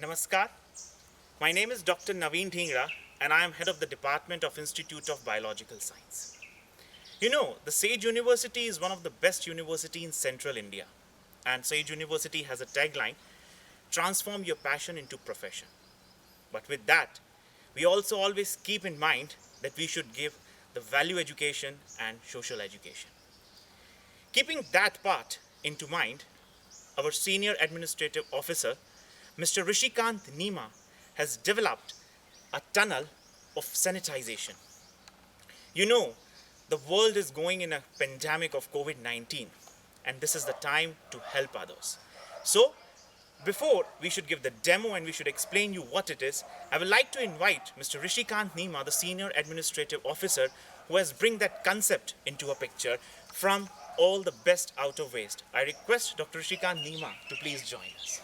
Namaskar. My name is Dr. Naveen Dhingra and I am head of the Department of Institute of Biological Science. You know, the Sage University is one of the best universities in central India. And Sage University has a tagline, transform your passion into profession. But with that, we also always keep in mind that we should give the value education and social education. Keeping that part into mind, our senior administrative officer, Mr. Rishikant Nima, has developed a tunnel of sanitization. You know, the world is going in a pandemic of COVID 19, and this is the time to help others. So, before we should give the demo and we should explain you what it is, I would like to invite Mr. Rishikant Nima, the Senior Administrative Officer, who has bring that concept into a picture from all the best out of waste. I request Dr. Rishikant Nima to please join us.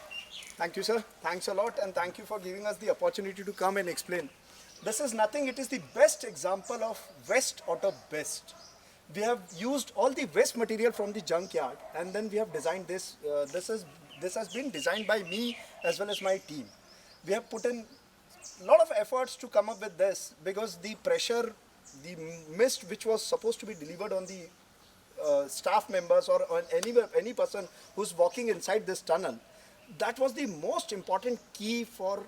Thank you, sir. Thanks a lot, and thank you for giving us the opportunity to come and explain. This is nothing, it is the best example of waste out of best. We have used all the waste material from the junkyard, and then we have designed this. This has been designed by me as well as my team. We have put in a lot of efforts to come up with this because the pressure, the mist which was supposed to be delivered on the staff members or on any person who's walking inside this tunnel, that was the most important key for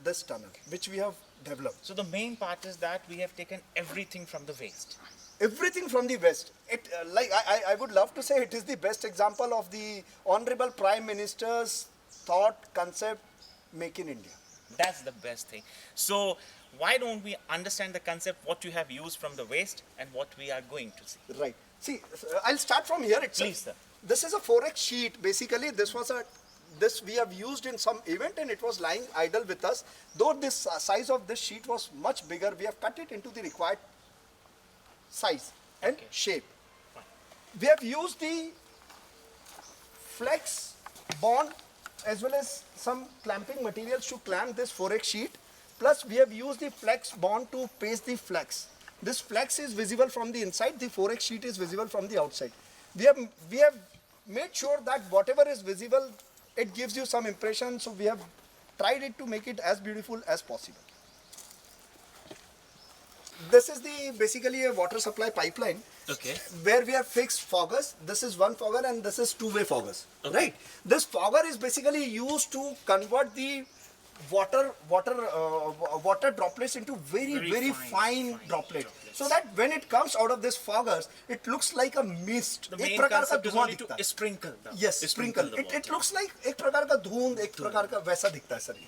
this tunnel, which we have developed. So the main part is that we have taken everything from the waste. Everything from the West. I would love to say it is the best example of the Honorable Prime Minister's thought, concept, make in India. That's the best thing. So why don't we understand the concept, what you have used from the waste and what we are going to see? Right. See, I'll start from here itself. Please, sir. This is a 4x sheet. Basically, this we have used in some event and it was lying idle with us. Though this size of this sheet was much bigger, we have cut it into the required size and shape. Fine. We have used the flex bond as well as some clamping materials to clamp this 4x sheet. Plus we have used the flex bond to paste the flex. This flex is visible from the inside, the 4x sheet is visible from the outside. We have made sure that whatever is visible, it gives you some impression, so we have tried it to make it as beautiful as possible. This is basically a water supply pipeline. Okay. Where we have fixed foggers. This is one fogger and this is two-way foggers. Okay. Right. This fogger is basically used to convert the water droplets into very fine droplets. So that when it comes out of this foggers, it looks like a mist. The main concept is only to sprinkle. Yes, sprinkle. It looks like एक प्रकार का धुंध, एक प्रकार का वैसा दिखता है सर ये.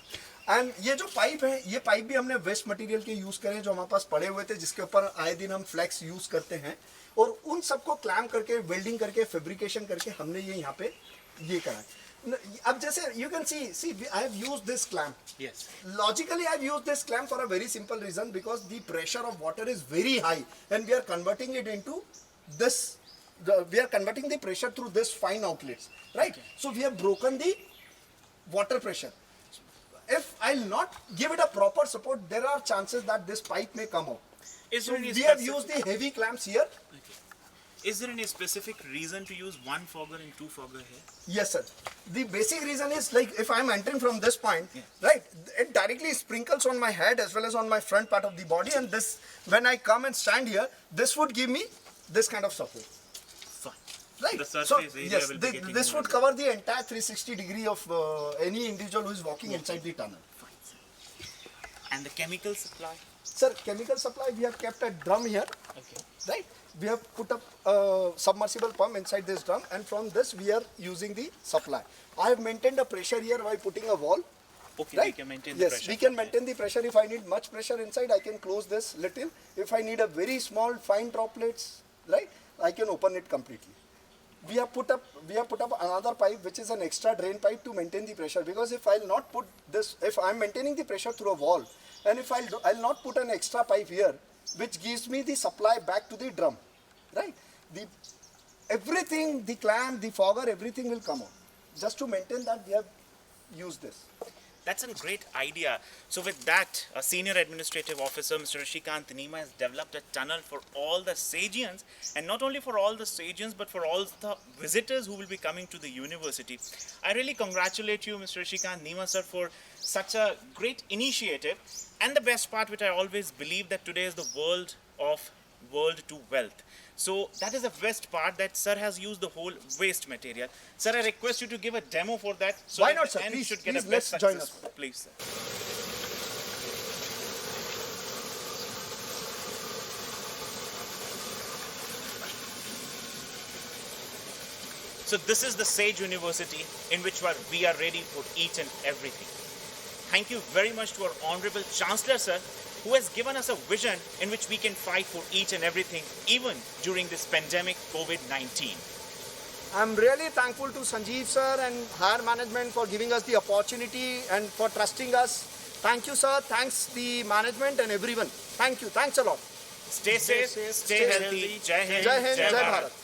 एंड ये जो पाइप है, ये पाइप भी हमने वेस्ट मटेरियल के यूज करे जो हमारे पास पड़े हुए थे, जिसके ऊपर आए दिन हम फ्लेक्स यूज करते हैं, और उन सबको क्लैम्प करके, वेल्डिंग करके, फैब्रिकेशन करके हमने ये यहाँ पे ये करा है. अब जैसे you can see I have used this clamp. Yes. Logically I have used this clamp for a very simple reason, because the pressure of water is very high and we are converting it into this. We are converting the pressure through this fine outlets, right? Okay. So we have broken the water pressure. If I'll not give it a proper support, there are chances that this pipe may come out. So we have used the heavy clamps here. Okay. Is there any specific reason to use one fogger and two fogger here? Yes, sir. The basic reason is, like, if I'm entering from this point, yeah, right, it directly sprinkles on my head as well as on my front part of the body, and this, when I come and stand here, this would give me this kind of support. Fine. Right. The surface So, area yes, will be getting this more would cover the entire 360 degree of any individual who is walking inside the tunnel. Fine, sir. And the chemical supply? Sir, chemical supply, we have kept a drum here. Okay. Right. We have put up a submersible pump inside this drum, and from this we are using the supply. I have maintained a pressure here by putting a wall. Okay, Right? we can maintain the Yes, pressure. we can maintain the pressure. If I need much pressure inside, I can close this little. If I need a very small fine droplets, right, I can open it completely. We have put up another pipe which is an extra drain pipe to maintain the pressure, because if I'll not put this, if I'm maintaining the pressure through a wall, and if I'll not put an extra pipe here which gives me the supply back to the drum, right? Everything, the clamp, the fogger, everything will come out. Just to maintain that, we have used this. That's a great idea. So with that, a senior administrative officer, Mr. Rishikant Nima, has developed a tunnel for all the Sagians, and not only for all the Sagians, but for all the visitors who will be coming to the university. I really congratulate you, Mr. Rishikant Nima, sir, for such a great initiative. And the best part, which I always believe, that today is the world to wealth. So that is the best part, that sir has used the whole waste material. Sir, I request you to give a demo for that. So Why that not, the sir? end Please, should get please, a best let's join success. us. Please, sir. So this is the Sage University in which we are ready for each and everything. Thank you very much to our Honorable Chancellor, sir, who has given us a vision in which we can fight for each and everything, even during this pandemic COVID-19. I'm really thankful to Sanjeev sir and higher management for giving us the opportunity and for trusting us. Thank you, sir. Thanks the management and everyone. Thank you. Thanks a lot. Stay safe, stay healthy. Jai Hind, Jai Hind, Jai Jai Bharat. Bharat.